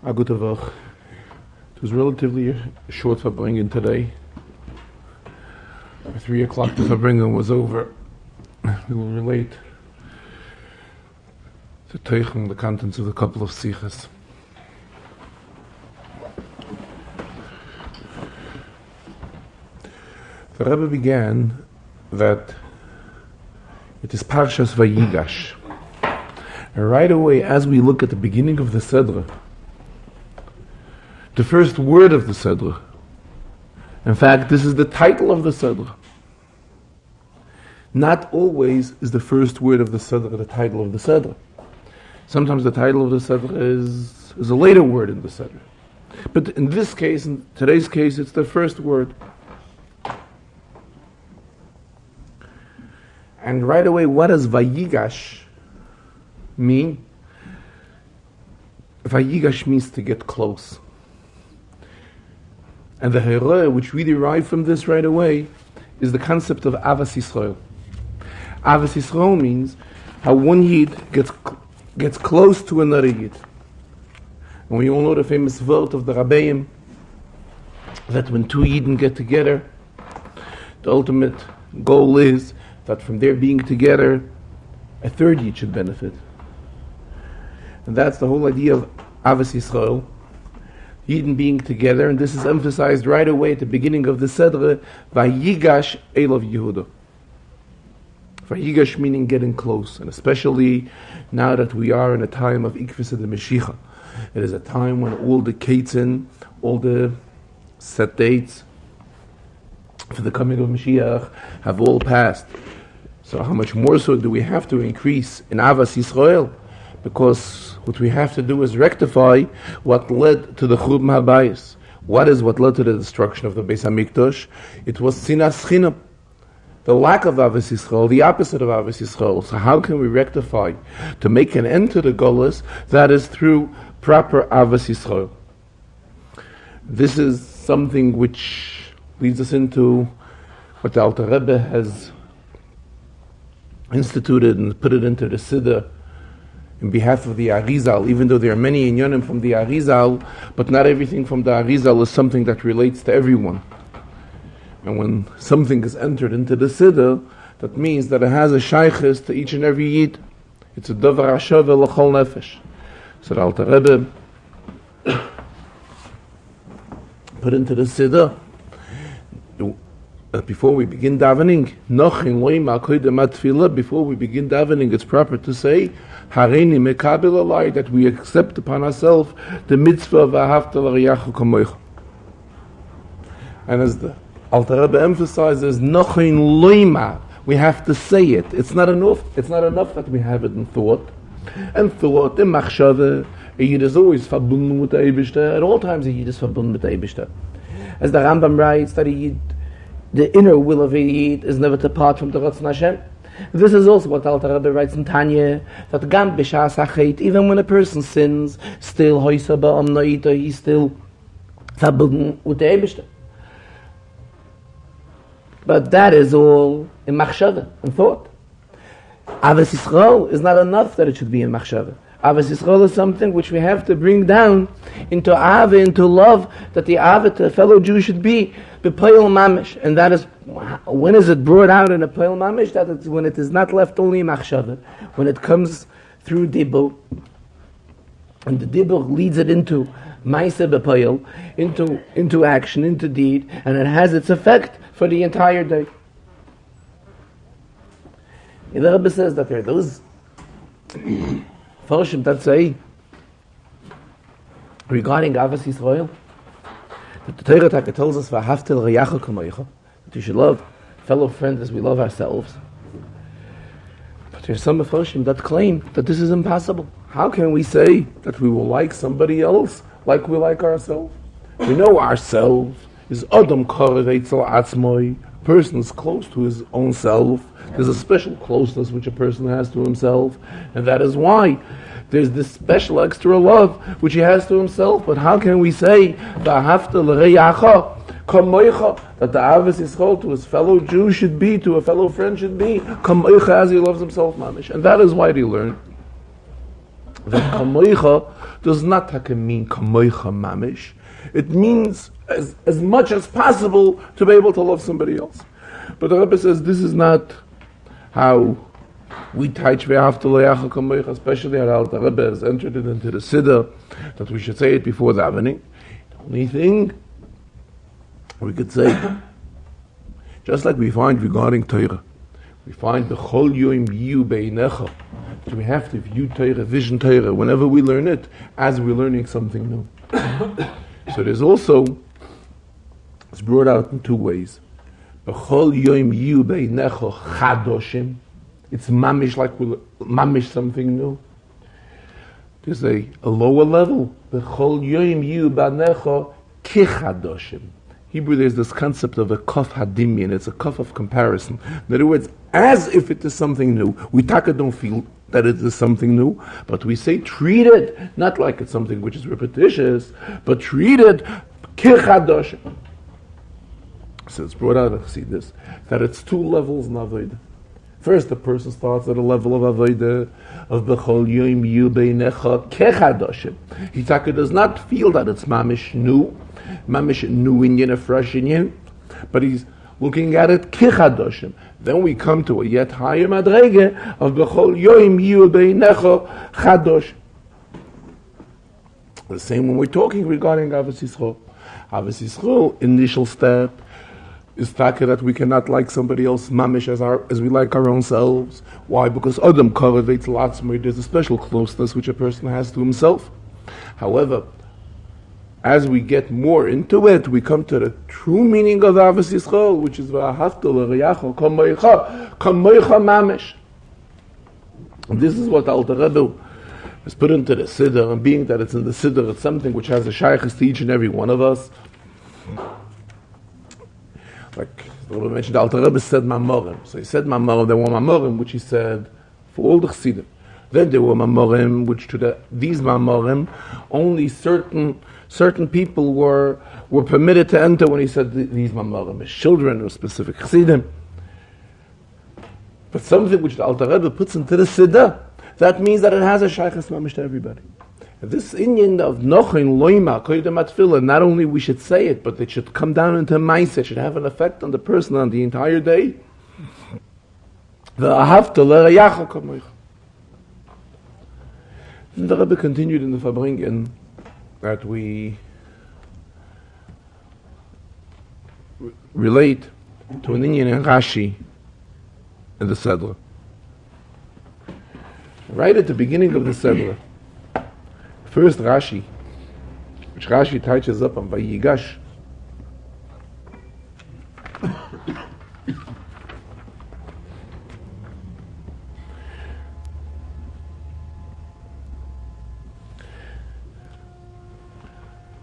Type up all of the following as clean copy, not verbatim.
A gute Woche. It was relatively a short Farbrengen today. By 3 o'clock the Farbrengen was over. We will relate the contents of a couple of sichas. The Rebbe began that it is Parshas Vayigash. And right away, as we look at the beginning of the Chazarah, the first word of the Chazarah, in fact, this is the title of the Chazarah. Not always is the first word of the Chazarah the title of the Chazarah. Sometimes the title of the Chazarah is a later word in the Chazarah. But in this case, in today's case, it's the first word. And right away, what does Vayigash mean? Vayigash means to get close. And the Hera, which we derive from this right away, is the concept of Avas Yisrael. Avas Yisrael means how one Yid gets close to another Yid. And we all know the famous word of the Rabbeim, that when two Yidden get together, the ultimate goal is that from their being together, a third Yid should benefit. And that's the whole idea of Avas Yisrael, Yidden being together, and this is emphasized right away at the beginning of the Chazarah, Vayigash Elav Yehuda. Vayigash meaning getting close, and especially now that we are in a time of Ikvis of the Mashiach. It is a time when all the Keitzin, all the set dates for the coming of Mashiach have all passed. So how much more so do we have to increase in Avas Yisrael? Because what we have to do is rectify what led to the Churban HaBayis. What led to the destruction of the Beis HaMikdash? It was Sinas Chinam, the lack of Avas Yisrael, the opposite of Avas Yisrael. So how can we rectify to make an end to the Golus? That is through proper Avas Yisrael. This is something which leads us into what the Alter Rebbe has instituted and put it into the Siddur in behalf of the Arizal, even though there are many inyanim from the Arizal, but not everything from the Arizal is something that relates to everyone. And when something is entered into the Siddur, that means that it has a shaykhis to each and every Yid. It's a davar hashava l'chol nefesh. So the Alter Rebbe put into the Siddur, before we begin davening, before we begin davening, it's proper to say, Hareini mekabel alai, that we accept upon ourselves the mitzvah of ahavta l'riyachu kamoicha. And as the Alter Rebbe emphasizes, nochin loima, we have to say it. It's not enough that we have it in thought. And thought, in machshava, a Yid is always verbunden with the Eibishter. At all times a Yid is verbunden with the Eibishter. As the Rambam writes, that a Yid, the inner will of a Yid is never to part from the Ratzon Hashem. This is also what Alter Rebbe writes in Tanya, that Gam b'shas hachet, even when a person sins, still hoisa ba'am noita, he's still verbunden with the Eibishter. But that is all in machshava, in thought. Avas Yisrael is not enough that it should be in machshava. Avas Yisrael is something which we have to bring down into ava, into love, that the ava to a fellow Jew should be b'poil mamish. And that is, when is it brought out in a poil mamish? That is when it is not left only in machshava, when it comes through dibur, and the dibur leads it into ma'aseh b'poil, into action, into deed, and it has its effect for the entire day. The Rebbe says that there are those Farshim that say regarding Avas Yisrael, that the Torah tells us v'ahavta l'riyachu kamoicha, that you should love fellow friends as we love ourselves. But there are some Farshim that claim that this is impossible. How can we say that we will like somebody else like we like ourselves? We know ourselves is Adam Karev Eitzel Atzmoi. Person is close to his own self. There's a special closeness which a person has to himself, and that is why there's this special extra love which he has to himself. But how can we say that the Avas Yisrael to his fellow Jew should be, to a fellow friend should be, as he loves himself, mamish? And that is why they learn that kamoicha does not mean kamoicha mamish. It means as much as possible to be able to love somebody else. But the Rebbe says this is not how we teach ve'ahavta le'acha kamoicha, especially how the Rebbe has entered it into the Siddur, that we should say it before the davening. The only thing we could say, just like we find regarding Torah, we find the Chol Yom Yu Beinecha, that we have to view Torah, vision Torah, whenever we learn it, as we're learning something new. So there's also, it's brought out in two ways. B'chol Yom Yu Beinecha Chadoshim, it's mamish, like we mamish something new. There's a lower level. B'chol Yom Yu Beinecha Kichadoshim. Hebrew, there's this concept of a kaf hadimian. It's a kaf of comparison. In other words, as if it is something new. We don't feel that it is something new, but we say treat it, not like it's something which is repetitious, but treat it kichadosh. So it's brought out of Chassidus that it's two levels in Avodah. First, the person starts at a level of Avodah of B'chol Yom Yu Beinecha Kechadoshim. He does not feel that it's mamish new inyan, a fresh inyan, but he's looking at it Kechadoshim. Then we come to a yet higher madrege of B'chol Yom Yu Beinecha Chadosh. The same when we're talking regarding Avos Yisrael. Avos Yisrael, initial step, is that we cannot like somebody else mamish as we like our own selves. Why? Because Adam cultivates lots more. There's a special closeness which a person has to himself. However, as we get more into it, we come to the true meaning of Avos Yisrael, which is v'ahavta l'reyacha kamoicha mamish. And this is what Alter Rebbe has put into the Siddur, and being that it's in the Siddur, it's something which has a shaykhus to each and every one of us. Like the Rebbe mentioned, Alter Rebbe said Mamorim. So he said Mamorim, there were Mamorim which he said for all the Chassidim. Then there were Mamorim which these Mamorim, only certain people were permitted to enter when he said these Mamorim, as children or specific Chassidim. But something which the Alter Rebbe puts into the Siddur, that means that it has a shaykhus mamish to everybody. This inyan of nochin loima koydem atfila, not only we should say it, but it should come down into mindset, it should have an effect on the person on the entire day. The ahavta l'reyacha kamoicha. Then the Rebbe continued in the Farbrengen that we relate to an inyan in Rashi in the Sedler. Right at the beginning of the Sedler, first Rashi, which Rashi touches up on Vayigash.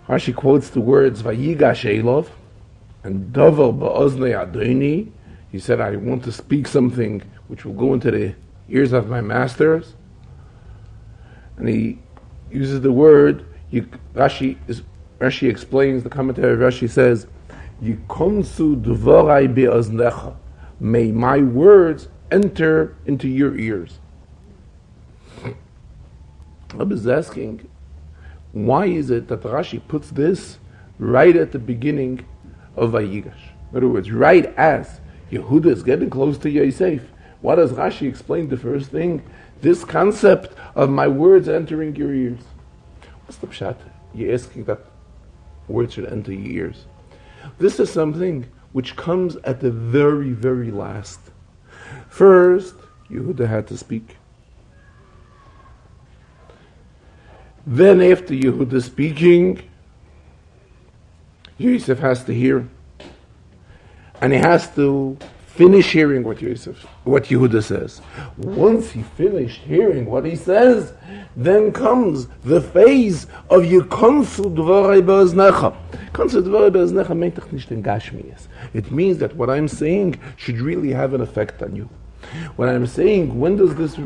Rashi quotes the words Vayigash Elov and Dover ba'oznei Adoni. He said, I want to speak something which will go into the ears of my masters. And he uses the word, Rashi explains, the commentary of Rashi says, Yikonsu dvorai be'oznecha. May my words enter into your ears. I was asking, why is it that Rashi puts this right at the beginning of Vayigash? In other words, right as Yehuda is getting close to Yosef, what does Rashi explain the first thing? This concept of my words entering your ears. What's the pshat? You're asking that words should enter your ears. This is something which comes at the very, very last. First, Yehuda had to speak. Then after Yehuda speaking, Yosef has to hear. And he has to finish hearing what Yehuda says. Once he finished hearing what he says, then comes the phase of Yikonsu dvorai be'oznecha. Yikonsu dvorai be'oznecha meint nicht in Gashmias. It means that what I'm saying should really have an effect on you. What I'm saying, when does this,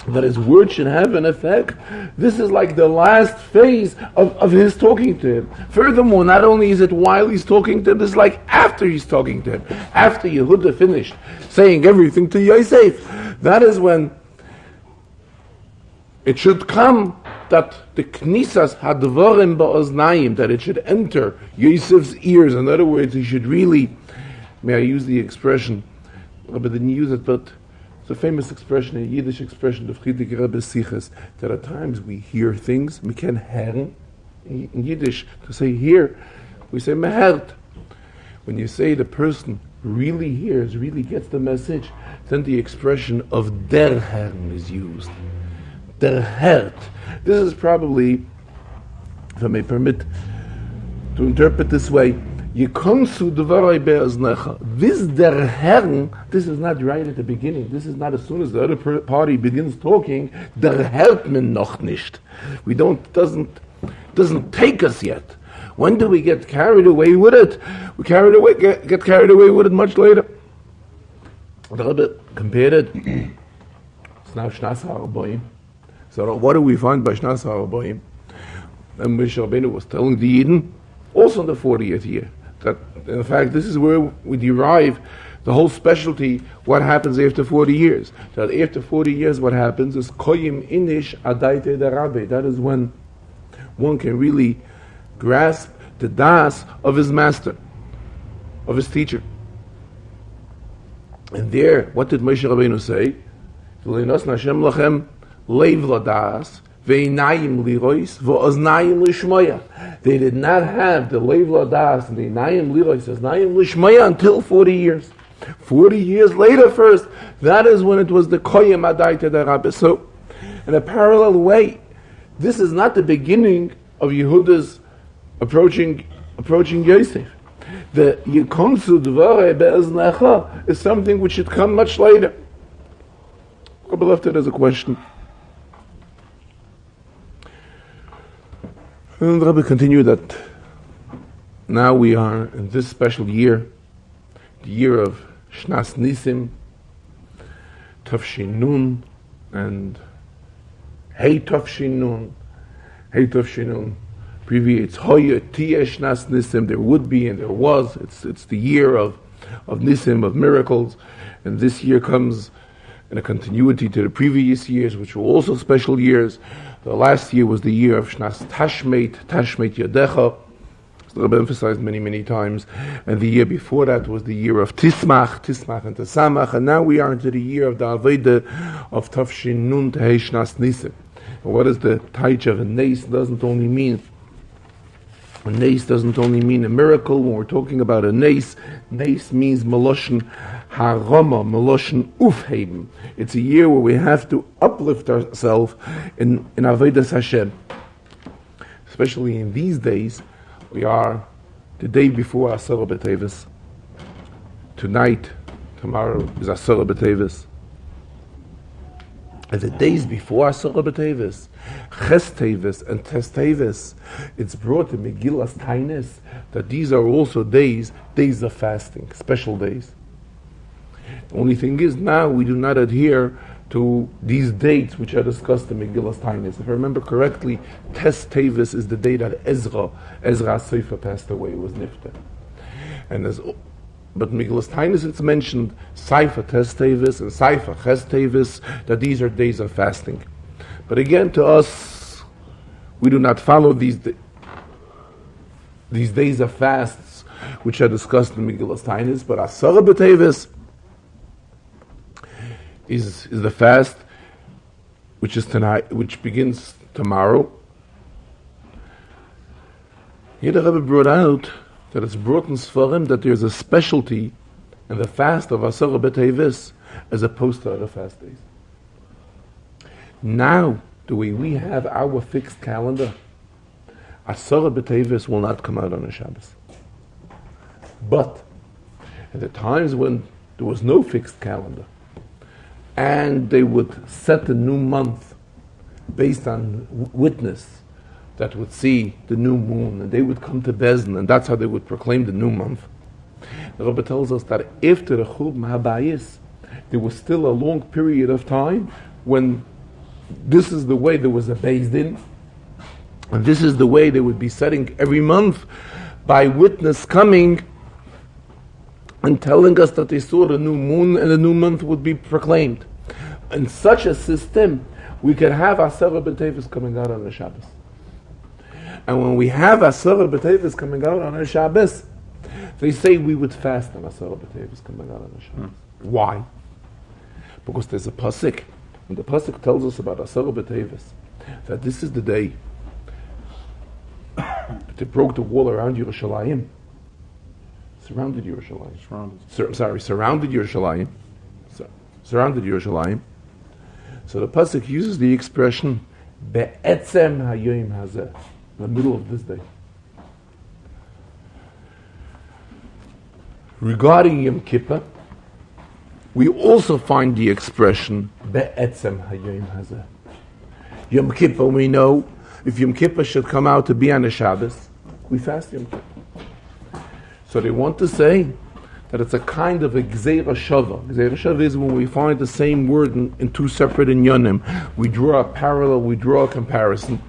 that his word should have an effect, this is like the last phase of his talking to him. Furthermore, not only is it while he's talking to him, this is like after he's talking to him. After Yehuda finished saying everything to Yosef, that is when it should come that the knisas hadvarim ba'oznayim, that it should enter Yosef's ears. In other words, he should really, may I use the expression, Rebbe didn't use it, but it's a famous expression, a Yiddish expression of Frierdiker Rebbe's Siches, that at times we hear things, we can hören, in Yiddish, to say hear, we say mehert. When you say the person really hears, really gets the message, then the expression of der Herrn is used. Der Hert. This is probably, if I may permit to interpret this way, Yikonsu dvarai be'aznecha. This der Herrn, this is not right at the beginning. This is not as soon as the other party begins talking, der hört man noch nicht. We doesn't take us yet. When do we get carried away with it? We get carried away with it much later. The Rebbe compared it. It's now Shnas HaArbaim. So what do we find by Shnas HaArbaim? And Moshe Rabbeinu was telling the Yidden, also in the 40th year, that in fact this is where we derive the whole specialty, what happens after 40 years. That after 40 years what happens is Koyim Inish Adaite Darabe. That is when one can really grasp the das of his master, of his teacher. And there, what did Moshe Rabbeinu say? V'leinos Hashem lachem leiv ladas ve'inayim lirois v'oznayim lishmoya. They did not have the leiv ladas and the inayim lirois, oznayim lishmoya until 40 years. 40 years later first, that is when it was the koyim adaita darabe. So, in a parallel way, this is not the beginning of Yehuda's approaching Yosef. The Yikonsu dvare be'eznecha is something which should come much later. Rabbi left it as a question. And the Rabbi continued that now we are in this special year, the year of Shnas Nisim, Tafshin Nun, and Hey Tafshin Nun. Hey Tafshin Nun. Abbreviates Hoya Tiyesh Shnas Nisim. There would be and there was. It's the year of Nisim, of miracles, and this year comes in a continuity to the previous years, which were also special years. The last year was the year of Shnas Tashmeit Yadecha. The Rebbe emphasized many times, and the year before that was the year of Tismach and Tesamach, and now we are into the year of the Aveda of Tafshin Nun Tehei Shnas Nisim. And what is the taich of a nes? A nes doesn't only mean a miracle. When we're talking about a nes means Meloshen Harama, Meloshen Ufheben. It's a year where we have to uplift ourselves in Avedas Hashem. Especially in these days, we are the day before Asara B'Teves. Tonight, tomorrow is Asara B'Teves. And the days before Asara B'Teves, Ches Teves and Tes Teves, it's brought in Megillas Taines that these are also days of fasting, special days. The only thing is now we do not adhere to these dates which are discussed in Megillas Taines. If I remember correctly, Tes Teves is the day that Ezra Sefer passed away, was Nifta. But Megillas Taines it's mentioned Sefer Tes Teves and Sefer Ches Teves, that these are days of fasting. But again, to us, we do not follow these days of fasts which are discussed in Megillas Taines, but Asara B'Teves is the fast which is tonight, which begins tomorrow. Here the Rebbe brought out that it's brought in Sfarim that there's a specialty in the fast of Asara B'Teves as opposed to other fast days. Now, the way we have our fixed calendar, Asara B'Teves will not come out on a Shabbos. But at the times when there was no fixed calendar, and they would set a new month based on witness that would see the new moon, and they would come to Bezdin, and that's how they would proclaim the new month. The Rebbe tells us that after the Churban HaBayis, there was still a long period of time when this is the way there was a Beis Din, and this is the way they would be setting every month by witness coming and telling us that they saw the new moon and the new month would be proclaimed. In such a system, we can have Asara B'Tevis coming out on a Shabbos. And when we have Asara B'Tevis coming out on a Shabbos, they say we would fast on Asara B'Tevis coming out on a Shabbos. Why? Because there's a pasuk, and the pasuk tells us about Asara B'Tevis, that this is the day that they broke the wall around Yerushalayim. Surrounded Yerushalayim. Surrounded Yerushalayim. Surrounded Yerushalayim. So the pasuk uses the expression be'etzem hayoim hazeh, in the middle of this day. Regarding Yom Kippur, we also find the expression be'etzem hayoim hazeh. Yom Kippur, we know, if Yom Kippur should come out to be on a Shabbos, we fast Yom Kippur. So they want to say that it's a kind of a Gzeira Shava. Gzeira Shava is when we find the same word in two separate inyanim. We draw a parallel, we draw a comparison.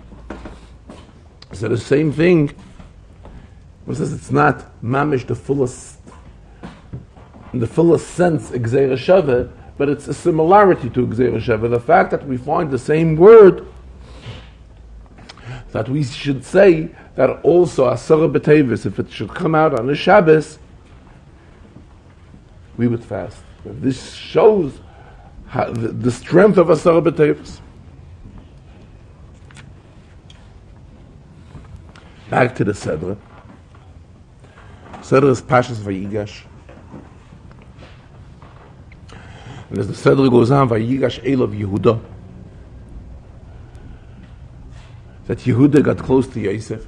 So the same thing, it says it's not mamish the fullest, in the fullest sense, Gzeira Shava, but it's a similarity to Gzeira Shava. The fact that we find the same word, that we should say that also Asara B'Tevis, if it should come out on a Shabbos, we would fast. This shows how the strength of Asara B'Tevis. Back to the Sedra. Sedra is Pashas Vayigash. And as the Sedra goes on, Vayigash Elav Yehuda, that Yehuda got close to Yosef.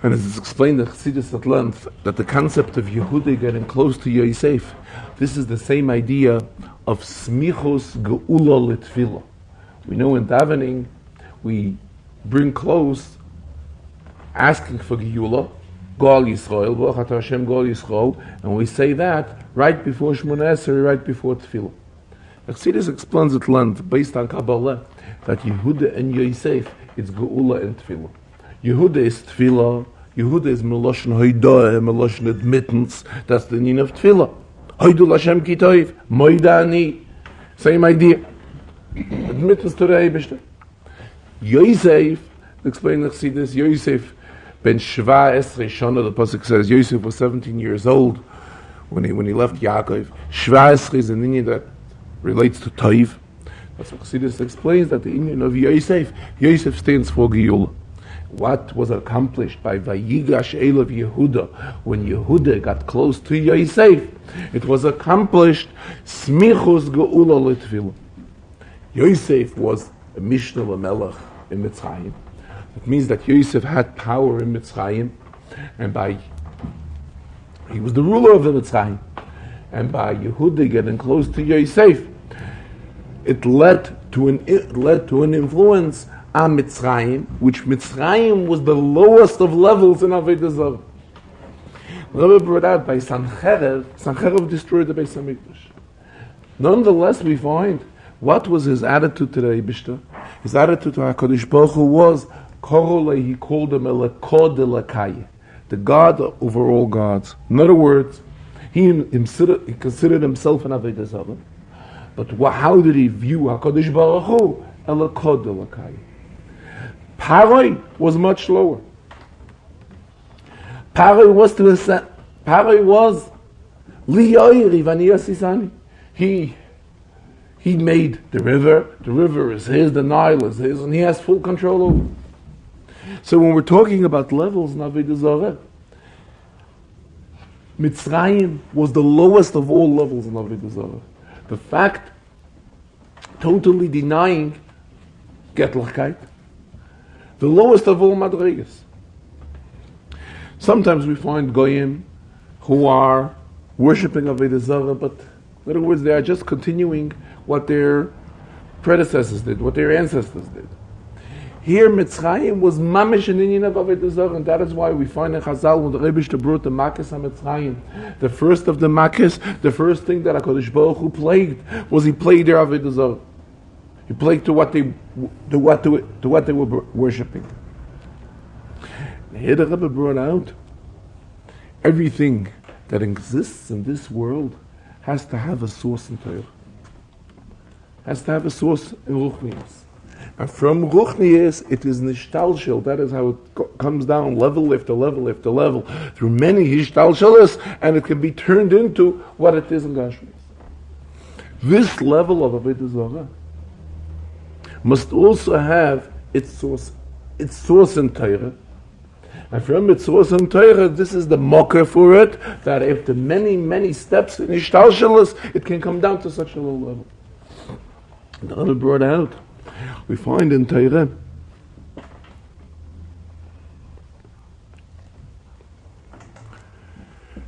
And as it's explained in Chassidus at length, that the concept of Yehuda getting close to Yosef, this is the same idea of Smichos Geula L'Tfilah. We know in davening, we bring close, asking for Geula, Goal Yisrael, Baruch Atah Hashem Goal Yisrael, and we say that right before Shmoneh Esrei, right before Tfilah. Chassidus explains at length, based on Kabbalah, that Yehuda and Yosef, it's Geula and Tfilah. Yehuda is Tfilah, Yehuda is Meloshen Hoidah, Meloshen admittance, that's the name of Tfilah. Hoidu Lashem Kitoiv, Moidani, same idea. Admittance to the Eibishter. Yosef, explain the Chassidus, Yosef, ben Shva Esrei Shana, the Pasuk says, Yosef was 17 years old when he left Yaakov. Shva Esrei is an Indian that relates to Toiv. That's what Chassidus explains, that the Indian of Yosef stands for Geula. What was accomplished by Vayigash Elav Yehuda when Yehuda got close to Yosef? It was accomplished Smichos Geula L'Tfilah. Yosef was a Mishnah L'Melech in Mitzrayim. It means that Yosef had power in Mitzrayim, and he was the ruler of the Mitzrayim. And by Yehuda getting close to Yosef, it led to an influence on Mitzrayim, which Mitzrayim was the lowest of levels in Avodah Zarah. Rabbi brought out by Sancherev destroyed the Beis Hamikdash. Nonetheless, we find what was his attitude to the Eibishter. His attitude to HaKadosh Baruch Hu was Korole, he called him Elokod Elokayeh, the God over all gods. In other words, he considered himself an Avodah Zarah. But how did he view HaKadosh Baruch Hu? Elokod Elokayeh. Paroi was much lower. Paroi was Liyoiri Vaniyasisani. He made the river. The river is his, the Nile is his, and he has full control over it. So when we're talking about levels in Avodah Zarah, Mitzrayim was the lowest of all levels in Avodah Zarah. The fact, totally denying Getlachkeit, the lowest of all madrigas. Sometimes we find goyim who are worshipping Avodah Zarah, but in other words, they are just continuing what their predecessors did, what their ancestors did. Here, Mitzrayim was mamish in Inyan of Avodah Zarah, and that is why we find in Chazal when the Rebbe brought the Makkos on Mitzrayim, the first of the Makkos, the first thing that HaKadosh Baruch Hu plagued was he plagued their Avodah Zarah. He plagued to what they were worshipping. Here the Rebbe brought out everything that exists in this world has to have a source in Torah. has to have a source in Ruchnius. And from Ruchnius, it is Nishtalshel. That is how it comes down level after level after level through many Hishtalshelas, and it can be turned into what it is in Gashmis. This level of Avodah Zarah must also have its source in Torah. And from its source in Torah, this is the mocker for it, that after many, many steps in Ishtalshelas, it can come down to such a low level. The Rebbe brought out, we find in Torah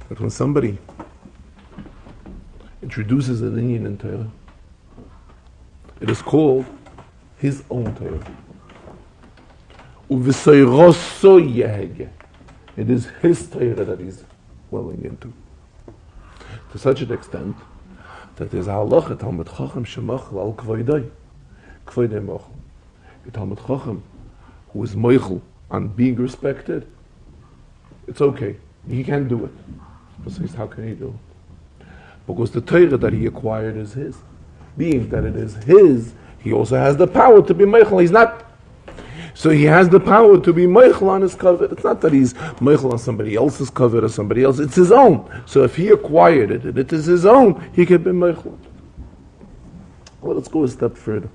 that when somebody introduces an inyan in Torah, it is called his own Torah. It is his Torah that he's welling into. To such an extent that there's a halacha, Talmud Chacham shemachal al kvoidai machal. A Talmud Chacham who is moichel on being respected, it's okay. He can do it. But says, how can he do it? Because the Torah that he acquired is his. Being that it is his, he also has the power to be moichel. He's not. So he has the power to be moichel on his covet. It's not that he's moichel on somebody else's covet or somebody else. It's his own. So if he acquired it and it is his own, he can be moichel. Well, let's go a step further.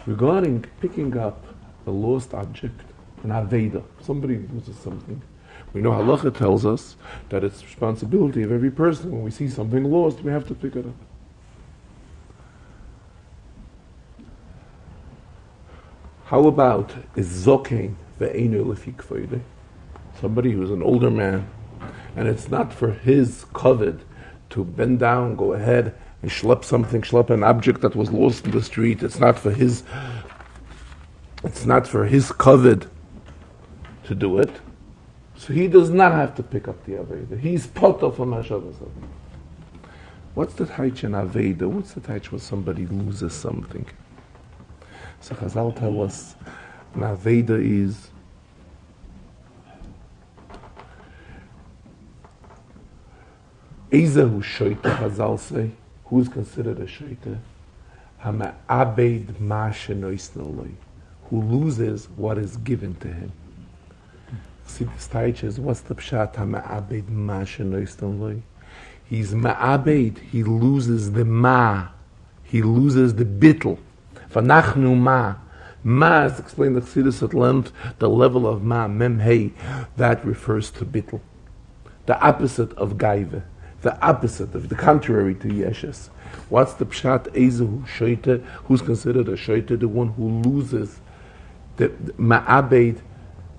Regarding picking up a lost object, an aveda, somebody loses something. We know halacha tells us that it's responsibility of every person. When we see something lost, we have to pick it up. How about is zokein ve'einu lefi kvoidei? Somebody who's an older man, and it's not for his covet to bend down, go ahead and schlep an object that was lost in the street. It's not for his covet to do it. So he does not have to pick up the Aveda. He's potter from Hashavas. What's the taich in Aveda? What's the taich when somebody loses something? So Chazal tell us, an Aveda is Ezehu Shoite, Chazal say. Who is considered a Shoite? Hama'abed ma shenoisna loi. Who loses what is given to him. See, this taich is, what's the pshat? Hama'abed ma shenoisna loi. He's ma'abed, he loses the ma. He loses the bittel. V'nachnu ma. Ma is explained the Chassidus at length, the level of ma, mem hey, that refers to bittel. The opposite of gaive. The opposite of, the contrary to yeshes. What's the pshat? Ezehu shoite. Who's considered a shoite? The one who loses the ma'abed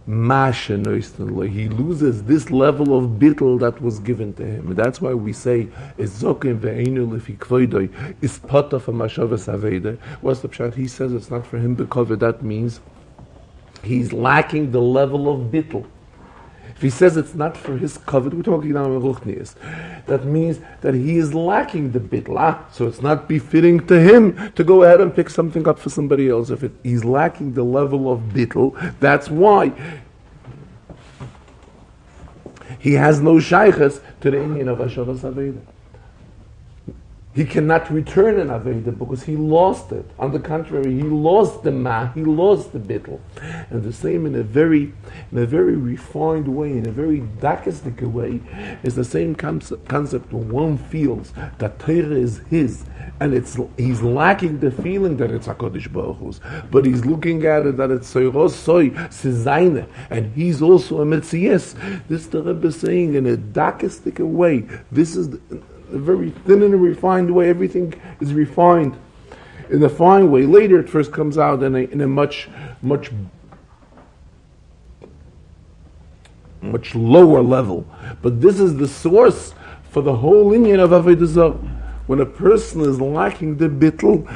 ma shenoistan. He loses this level of bittel that was given to him. And that's why we say is zokim ve'einu lefi kvoidoi is potter for mashavas aveda. What's the pshat? He says it's not for him because that means he's lacking the level of bittel. If he says it's not for his covet, we're talking now about Ruchnius. That means that he is lacking the bitla, so it's not befitting to him to go ahead and pick something up for somebody else. If he's lacking the level of bitl, that's why he has no shaykhs to the Indian of Hashavas Aveda. He cannot return an Aveda because he lost it. On the contrary, he lost the ma, he lost the bittel. And the same in a very refined way, in a very dakistic way, is the same concept when one feels that Torah is his, and he's lacking the feeling that it's HaKadosh Baruch Hu's, but he's looking at it that it's Soiros Soy, Sizayne, and he's also a Metzies. This the Rebbe is saying in a dakistic way. This is a very thin and refined way. Everything is refined in a fine way. Later it first comes out in a much lower level. But this is the source for the whole inyan of Avodah Zarah. When a person is lacking the bittel,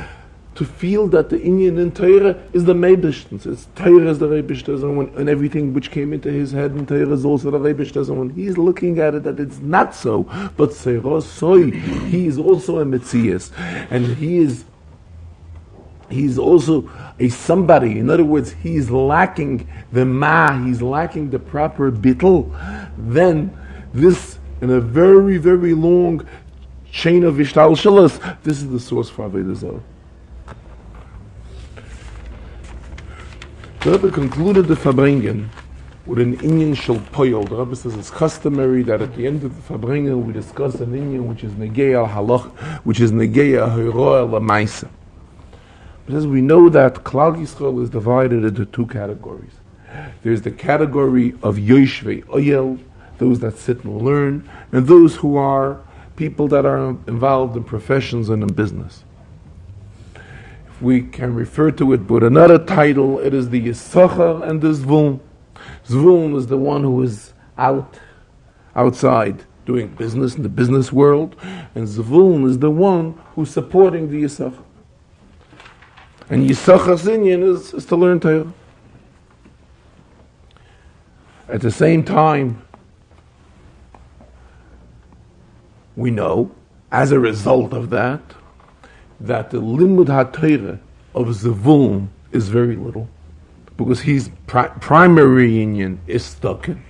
to feel that the inyan in Torah is the Meibishten. It's Torah is the Reibishten, and everything which came into his head in Torah is also the Reibishten. When he's looking at it, that it's not so, but Seiros Soy, he is also a Metzias, and he's also a somebody. In other words, he's lacking the ma, he's lacking the proper bittel. Then this, in a very, very long chain of Ishtal Shalas, this is the source for Avodah Zarah. The Rebbe concluded the Farbrengen with an inyan shel poyol. The Rebbe says it's customary that at the end of the Farbrengen we discuss an inyan which is negei al halach, which is negei al horoah lamaisa. Because we know that Klal Yisrael is divided into two categories. There's the category of Yoshvei Oyel, those that sit and learn, and those who are people that are involved in professions and in business. If we can refer to it with another title, it is the Yisachar and the Zvulun. Zvulun is the one who is outside doing business in the business world, and Zvulun is the one who's supporting the Yisachar. And Yisachar's inyan is to learn Torah. At the same time, we know, as a result of that the limud ha-Torah of Zvulun is very little, because his primary inyan is stuck in.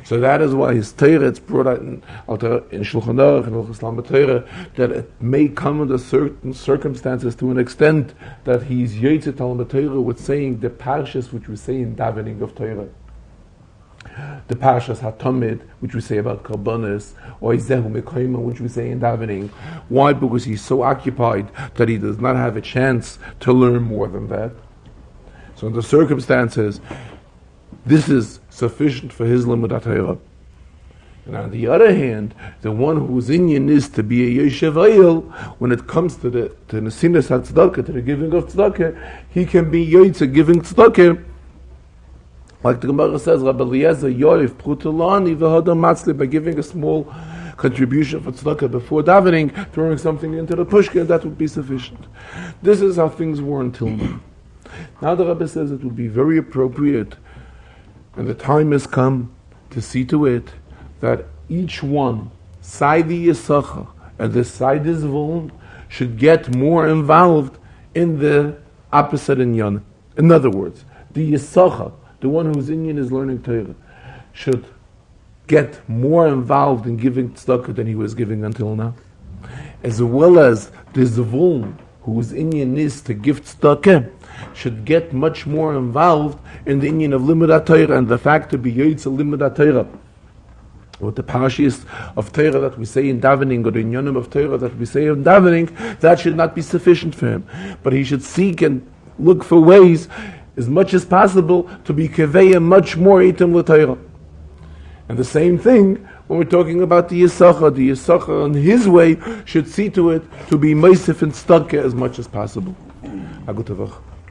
So that is why his Torah, it's brought out in Shulchan Aruch and Hilchos Torah, that it may come under certain circumstances to an extent that he's Yotzei Talmud Torah with saying the parshas which we say in davening of Torah. The parshas HaTamid, which we say about Karbonis, or Izehu Mekoyma, which we say in davening. Why? Because he's so occupied that he does not have a chance to learn more than that. So in the circumstances, this is sufficient for his limud HaTorah. And on the other hand, the one whose inyan is to be a Yoshev Oyel, when it comes to the Nesinas HaTzedakah, to the giving of tzedakah, he can be Yotzei giving tzedakah. Like the Gemara says, Rabbi Eliezer Yoif Prutulani v'Hadam Matzli, by giving a small contribution for tzedakah before davening, throwing something into the pushka, that would be sufficient. This is how things were until now. Now the Rebbe says it would be very appropriate, and the time has come to see to it that each one, side the Yisachar and the side the Zvulun, should get more involved in the opposite inyan. In other words, the Yisachar, the one whose inyan is learning Torah, should get more involved in giving tzedakah than he was giving until now. As well as the Zvulun, whose inyan is to give tzedakah, should get much more involved in the inyan of limud HaTorah and the fact to be Yotzei limud HaTorah. With the parashas of Torah that we say in davening, or the inyanim of Torah that we say in davening, that should not be sufficient for him. But he should seek and look for ways, as much as possible, to be keveya much more item l'Torah. And the same thing when we're talking about the Yisachar in his way should see to it to be meisif and tzedakah as much as possible. Agutavach.